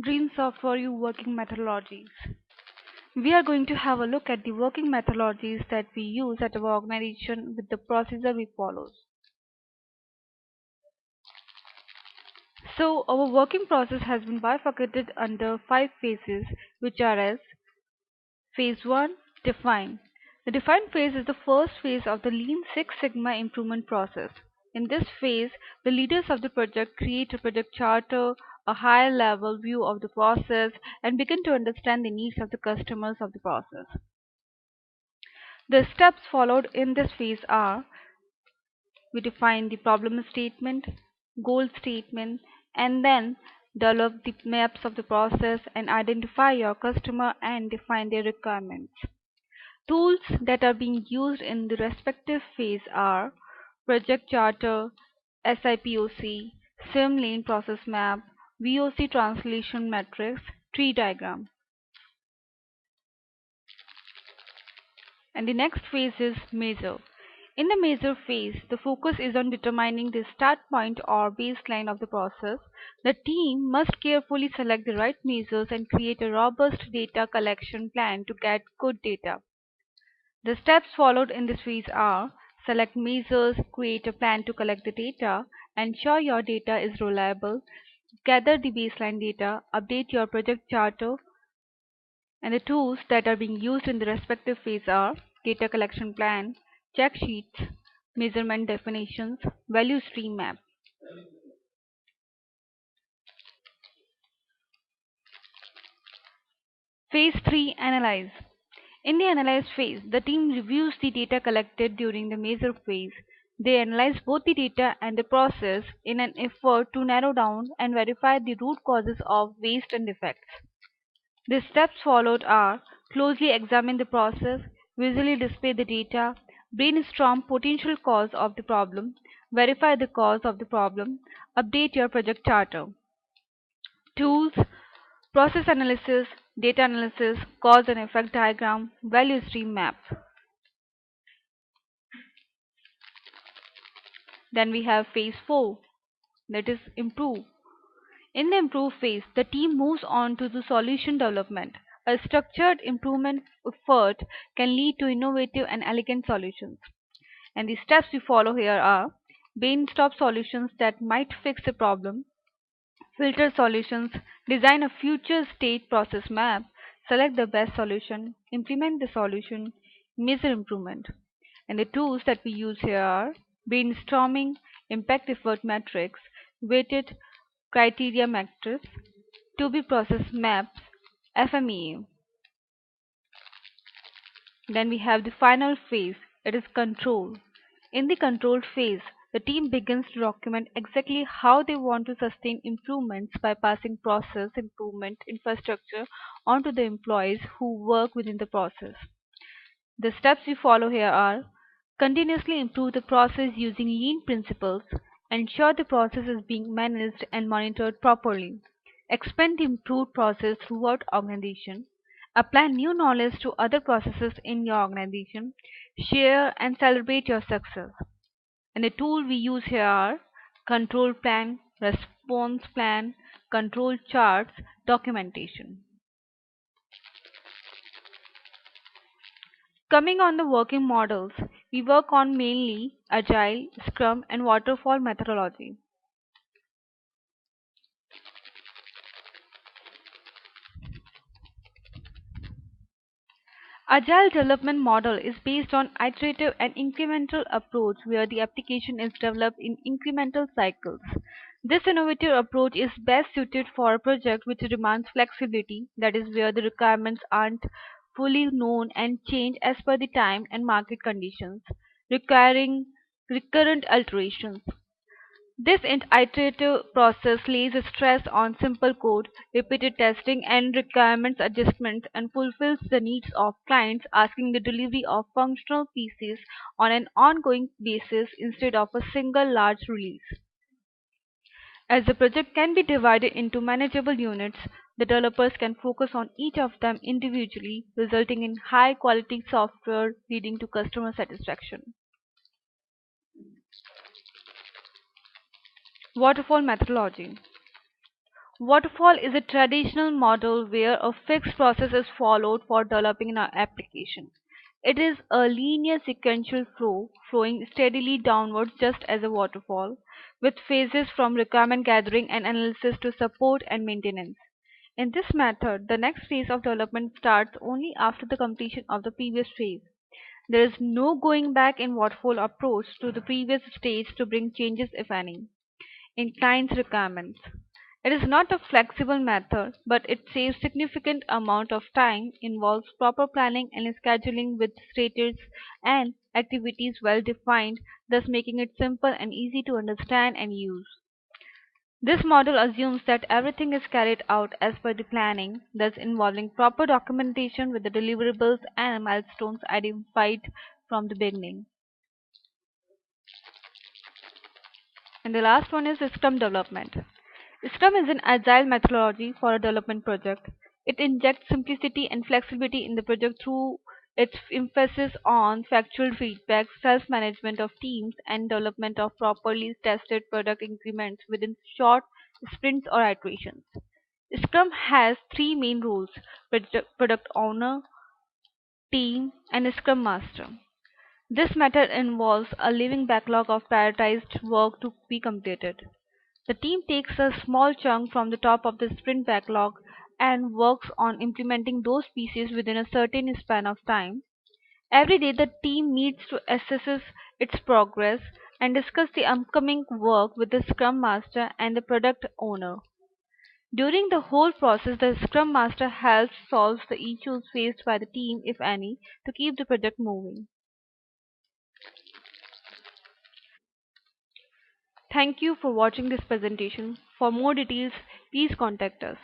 DreamSoft4u working methodologies. We are going to have a look at the working methodologies that we use at our organization with the procedure we follow. So our working process has been bifurcated under 5 phases, which are as Phase 1, Define. The define phase is the first phase of the Lean Six Sigma improvement process. In this phase, the leaders of the project create a project charter, a higher level view of the process, and begin to understand the needs of the customers of the process. The steps followed in this phase are: we define the problem statement, goal statement, and then develop the maps of the process and identify your customer and define their requirements. Tools that are being used in the respective phase are Project Charter, SIPOC, Sim Lane Process Map, VOC Translation Matrix, Tree Diagram. And the next phase is Measure. In the measure phase, the focus is on determining the start point or baseline of the process. The team must carefully select the right measures and create a robust data collection plan to get good data. The steps followed in this phase are: select measures, create a plan to collect the data, ensure your data is reliable, gather the baseline data, update your project charter, and the tools that are being used in the respective phase are data collection plan, check sheets, measurement definitions, value stream map. Phase 3, Analyze. In the analyze phase, the team reviews the data collected during the measure phase. They analyze both the data and the process in an effort to narrow down and verify the root causes of waste and defects. The steps followed are: closely examine the process, visually display the data, brainstorm potential cause of the problem, verify the cause of the problem, update your project charter. Tools: process analysis, data analysis, cause and effect diagram, value stream map. Then we have phase 4, that is improve. In the improve phase, the team moves on to the solution development. A structured improvement effort can lead to innovative and elegant solutions. And the steps we follow here are: brainstorm solutions that might fix a problem, filter solutions, design a future state process map, select the best solution, implement the solution, measure improvement. And the tools that we use here are brainstorming, impact effort matrix, weighted criteria matrix, to be process maps, FMEA. Then we have the final phase, it is control. In the control phase, the team begins to document exactly how they want to sustain improvements by passing process improvement infrastructure onto the employees who work within the process. The steps we follow here are: continuously improve the process using lean principles, ensure the process is being managed and monitored properly, expand the improved process throughout organization, apply new knowledge to other processes in your organization, share and celebrate your success. And the tool we use here are control plan, response plan, control charts, documentation. Coming on the working models, we work on mainly Agile, Scrum, and Waterfall methodology. Agile development model is based on iterative and incremental approach where the application is developed in incremental cycles. This innovative approach is best suited for a project which demands flexibility, that is where the requirements aren't fully known and change as per the time and market conditions, requiring recurrent alterations. This iterative process lays a stress on simple code, repeated testing, and requirements adjustments, and fulfills the needs of clients asking the delivery of functional pieces on an ongoing basis instead of a single large release. As the project can be divided into manageable units, the developers can focus on each of them individually, resulting in high quality software leading to customer satisfaction. Waterfall methodology. Waterfall is a traditional model where a fixed process is followed for developing an application. It is a linear sequential flow, flowing steadily downwards just as a waterfall, with phases from requirement gathering and analysis to support and maintenance. In this method, the next phase of development starts only after the completion of the previous phase. There is no going back in waterfall approach to the previous stage to bring changes, if any, in client's requirements. It is not a flexible method, but it saves significant amount of time, involves proper planning and scheduling with status and activities well defined, thus making it simple and easy to understand and use. This model assumes that everything is carried out as per the planning, thus involving proper documentation with the deliverables and milestones identified from the beginning. And the last one is Scrum Development. Scrum is an agile methodology for a development project. It injects simplicity and flexibility in the project through its emphasis on factual feedback, self-management of teams, and development of properly tested product increments within short sprints or iterations. Scrum has three main roles: product owner, team, and Scrum Master. This method involves a living backlog of prioritized work to be completed. The team takes a small chunk from the top of the sprint backlog and works on implementing those pieces within a certain span of time. Every day, the team meets to assess its progress and discuss the upcoming work with the Scrum Master and the product owner. During the whole process, the Scrum Master helps solve the issues faced by the team, if any, to keep the project moving. Thank you for watching this presentation. For more details, please contact us.